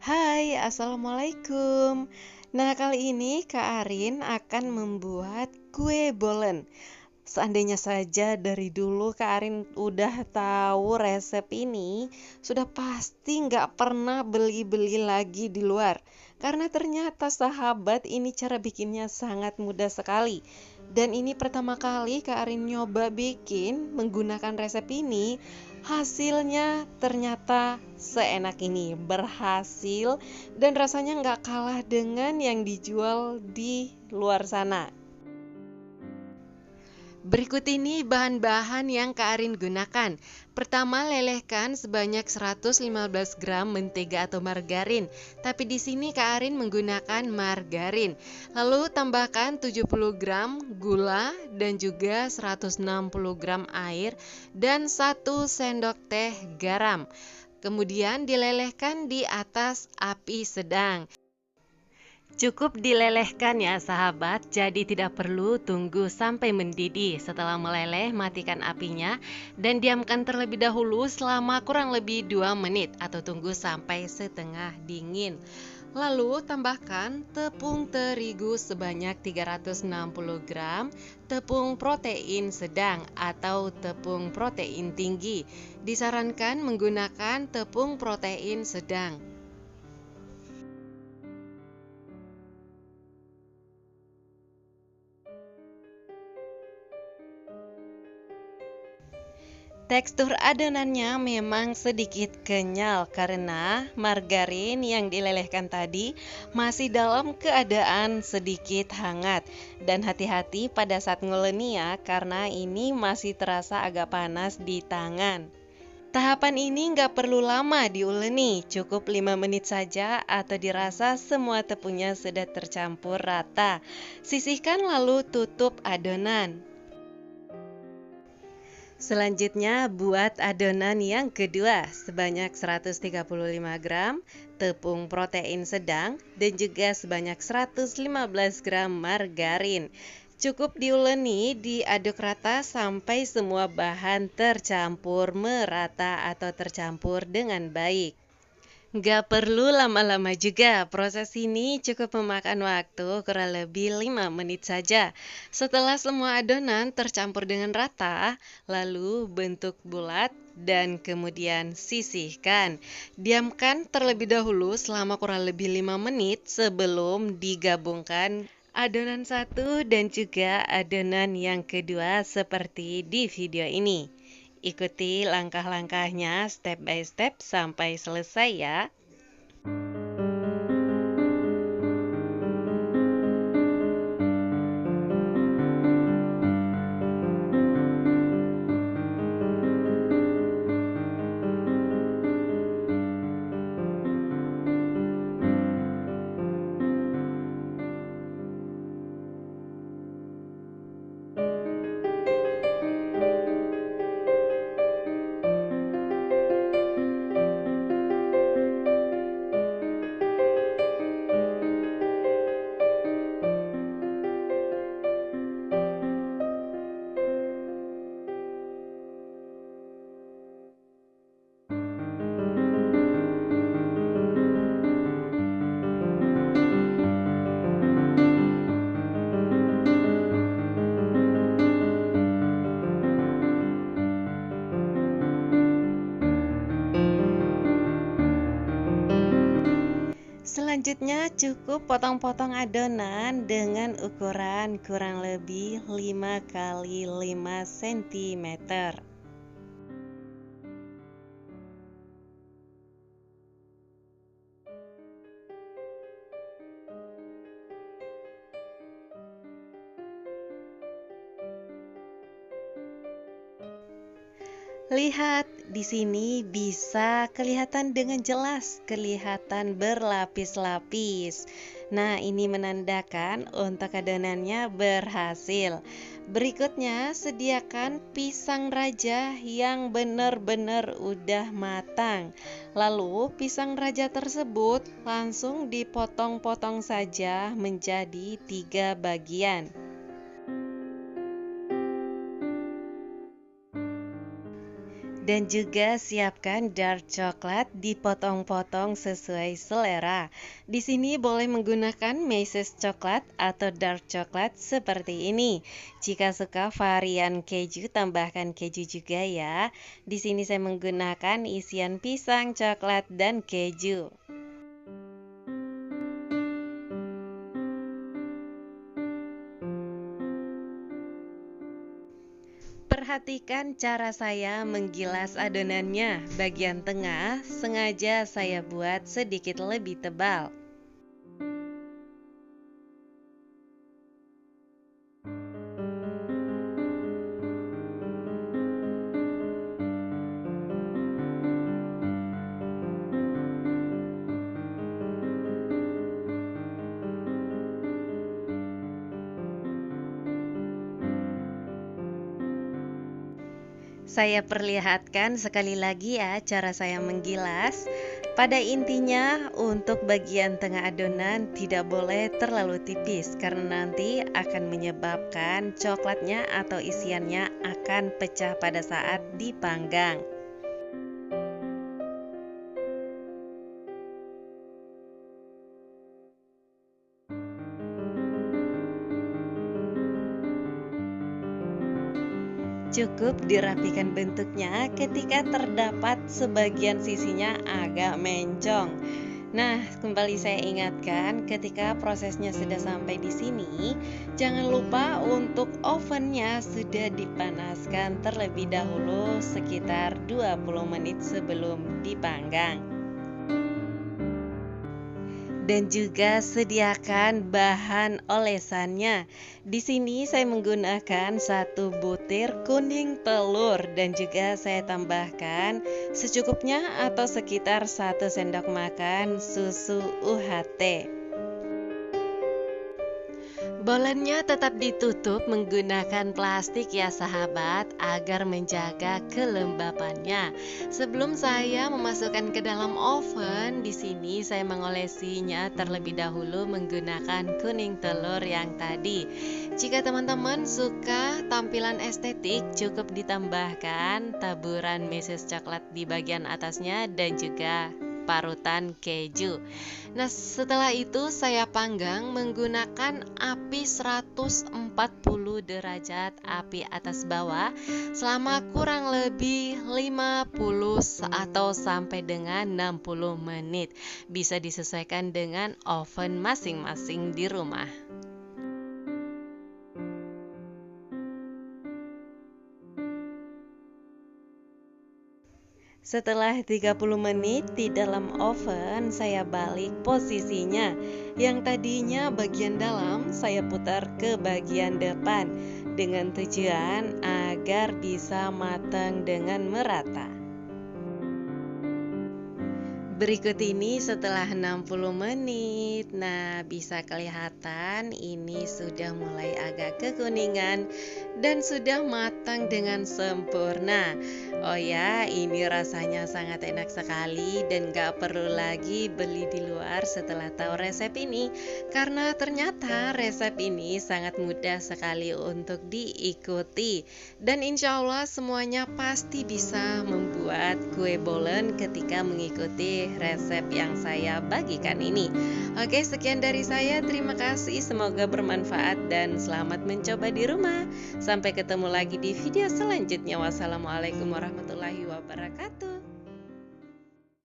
Hai, Assalamualaikum. Nah, kali ini Kak Arin akan membuat kue bolen. Seandainya saja dari dulu Kak Arin udah tahu resep ini, sudah pasti nggak pernah beli-beli lagi di luar. Karena ternyata sahabat ini cara bikinnya sangat mudah sekali. Dan ini pertama kali Kak Arin nyoba bikin menggunakan resep ini. Hasilnya ternyata seenak ini, berhasil dan rasanya nggak kalah dengan yang dijual di luar sana. Berikut ini bahan-bahan yang Kak Arin gunakan. Pertama, lelehkan sebanyak 115 gram mentega atau margarin. Tapi di sini Kak Arin menggunakan margarin. Lalu tambahkan 70 gram gula dan juga 160 gram air dan 1 sendok teh garam. Kemudian dilelehkan di atas api sedang. Cukup dilelehkan ya sahabat, jadi tidak perlu tunggu sampai mendidih. Setelah meleleh, matikan apinya dan diamkan terlebih dahulu selama kurang lebih 2 menit atau tunggu sampai setengah dingin. Lalu tambahkan tepung terigu sebanyak 360 gram, tepung protein sedang atau tepung protein tinggi. Disarankan menggunakan tepung protein sedang. Tekstur adonannya memang sedikit kenyal karena margarin yang dilelehkan tadi masih dalam keadaan sedikit hangat. Dan hati-hati pada saat nguleni ya, karena ini masih terasa agak panas di tangan. Tahapan ini nggak perlu lama diuleni, cukup 5 menit saja atau dirasa semua tepungnya sudah tercampur rata. Sisihkan lalu tutup adonan. Selanjutnya buat adonan yang kedua sebanyak 135 gram tepung protein sedang dan juga sebanyak 115 gram margarin. Cukup diuleni, diaduk rata sampai semua bahan tercampur merata atau tercampur dengan baik. Nggak perlu lama-lama juga, proses ini cukup memakan waktu kurang lebih 5 menit saja. Setelah semua adonan tercampur dengan rata, lalu bentuk bulat dan kemudian sisihkan. Diamkan terlebih dahulu selama kurang lebih 5 menit sebelum digabungkan adonan satu dan juga adonan yang kedua seperti di video ini. Ikuti langkah-langkahnya step by step sampai selesai ya. Selanjutnya cukup potong-potong adonan dengan ukuran kurang lebih 5 kali 5 cm. Lihat, di sini bisa kelihatan dengan jelas, kelihatan berlapis-lapis. Nah, ini menandakan untuk adonannya berhasil. Berikutnya, sediakan pisang raja yang benar-benar udah matang. Lalu, pisang raja tersebut langsung dipotong-potong saja menjadi 3 bagian. Dan juga siapkan dark coklat dipotong-potong sesuai selera. Di sini boleh menggunakan meses coklat atau dark coklat seperti ini. Jika suka varian keju, tambahkan keju juga ya. Di sini saya menggunakan isian pisang, coklat, dan keju. Perhatikan cara saya menggilas adonannya. Bagian tengah sengaja saya buat sedikit lebih tebal. Saya perlihatkan sekali lagi ya cara saya menggilas. Pada intinya untuk bagian tengah adonan tidak boleh terlalu tipis karena nanti akan menyebabkan coklatnya atau isiannya akan pecah pada saat dipanggang. Cukup dirapikan bentuknya ketika terdapat sebagian sisinya agak mencong. Nah, kembali saya ingatkan ketika prosesnya sudah sampai di sini, jangan lupa untuk ovennya sudah dipanaskan terlebih dahulu sekitar 20 menit sebelum dipanggang. Dan juga sediakan bahan olesannya. Di sini saya menggunakan 1 butir kuning telur dan juga saya tambahkan secukupnya atau sekitar 1 sendok makan susu UHT. Bolennya tetap ditutup menggunakan plastik ya sahabat agar menjaga kelembapannya. Sebelum saya memasukkan ke dalam oven, di sini saya mengolesinya terlebih dahulu menggunakan kuning telur yang tadi. Jika teman-teman suka tampilan estetik, cukup ditambahkan taburan meses coklat di bagian atasnya dan juga parutan keju. Nah, setelah itu saya panggang menggunakan api 140 derajat api atas bawah selama kurang lebih 50 atau sampai dengan 60 menit. Bisa disesuaikan dengan oven masing-masing di rumah. Setelah 30 menit di dalam oven, saya balik posisinya. Yang tadinya bagian dalam, saya putar ke bagian depan dengan tujuan agar bisa matang dengan merata. Berikut ini setelah 60 menit. Nah, bisa kelihatan ini sudah mulai agak kekuningan dan sudah matang dengan sempurna. Oh ya, ini rasanya sangat enak sekali dan gak perlu lagi beli di luar setelah tahu resep ini, karena ternyata resep ini sangat mudah sekali untuk diikuti. Dan insya Allah semuanya pasti bisa membuat kue bolen ketika mengikuti resep yang saya bagikan ini. Oke, sekian dari saya. Terima kasih, semoga bermanfaat dan selamat mencoba di rumah. Sampai ketemu lagi di video selanjutnya. Wassalamualaikum warahmatullahi wabarakatuh.